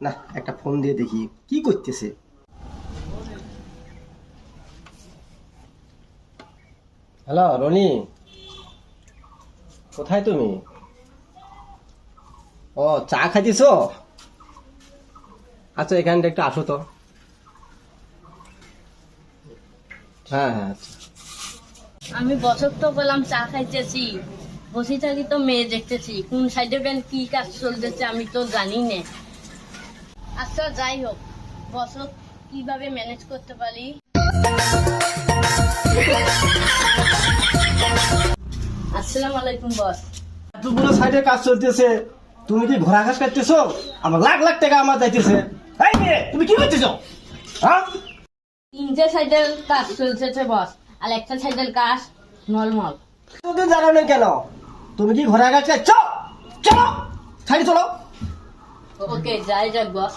না একটা ফোন দিয়ে দেখি কি করতেছে। হ্যালো রনি, কোথায় তুমি? ও চা খাইতেছ? আচ্ছা এখানটা একটু আসো তো। হ্যাঁ হ্যাঁ আচ্ছা। আমি বছর তো বললাম চা খাইতেছি, বসে থাকি তো মেয়ে দেখতেছি, কোন সাইডে বেন কি কাজ চলতেছে আমি তো জানি না। আচ্ছা যাই হোক, বছর কিভাবে ম্যানেজ করতে পারি। আসসালামু আলাইকুম বস। এতগুলো সাইডে কাজ চলতেছে, তুমি কি ঘোড়া ঘাস কাটতেছো? আমার লাখ লাখ টাকা আমার যাইতেছে। এই মেয়ে, তুমি কি করতেছো? হ্যাঁ তিনটে সাইডের কাজ চলতেছে বস, আর একটা সাইডের কাজ নর্মাল। তুমি জানো না কেন? তুমি কি ঘোড়া ঘাস কাটছো? চলো সাইডে চলো। ওকে যাই যাক বস।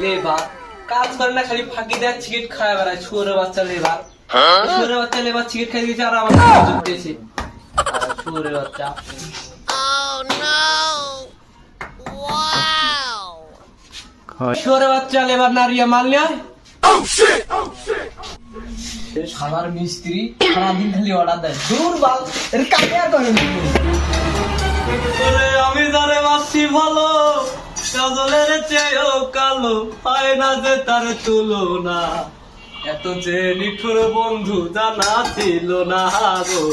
লেবার কাজ করে না, খালি ফাঁকি দেয়, সিগারেট খায় বেড়ায়। শুয়োরের বাচ্চা লেবার, শুয়োরের বাচ্চা লেবার সিগারেট খাই দিয়েছে আর আমার দিয়েছে। শুয়োরের বাচ্চা শুয়োরের বাচ্চা লেবার নারিয়া মাল নেয়। সাদার মিস্ত্রি সারাদিন খালি অর্ডার দেয়। দূর বাল, এর কাজে আর করে না। আমি যারে বাসি ভালো, কাজলের চেয়েও কালো, হয় না যে তার তুলনা। এত যে নিঠুর বন্ধু জানা ছিল না গো,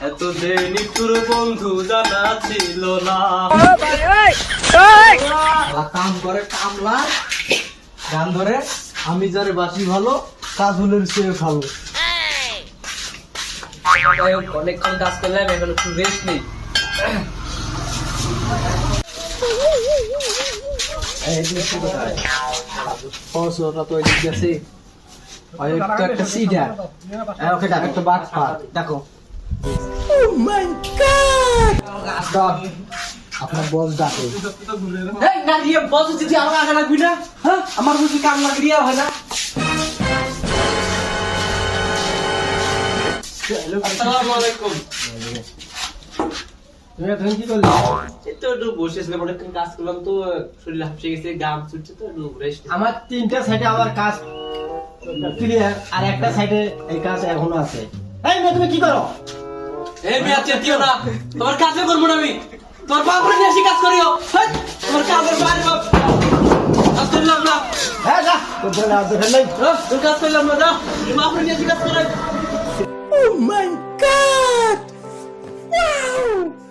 এত যে নিঠুর বন্ধু জানা ছিল না। কাম করে কামলা, গান ধরে আমি যারে বাসি ভালো, কাজলের চেয়ে ভালো। অনেকক্ষণ কাজ করলাম, এখন একটু রেস্ট নেই। আপনার বস ডাকে। আমার বুঝি কাম লাগিয়ে হয় না। আসসালামু আলাইকুম। তুমি এখন কি করলে? এই তো একটু বসেছিলাম, অনেকক্ষণ কাজ করলাম তো শরীর হাঁপিয়ে গেছে, গাম ছুটছে তো একটু রেস্ট। আমার তিনটা সাইডে আমার কাজ ক্লিয়ার, আর একটা সাইডে এই কাজ এখনো আছে। এই মেয়ে তুমি কি করো? এই মেয়ে চেতিও না, তোমার কাজে করবো না আমি। তোমার বাপরে নিয়ে আসি কাজ করিও। হেই, তোমার কাজের বাইরে বাপ কাজ করলাম না। হ্যাঁ যা, তোর জন্য আর দরকার নেই। তোর কাজ করলাম না, যা বাপরে নিয়ে আসি কাজ করে। Oh my God! Wow!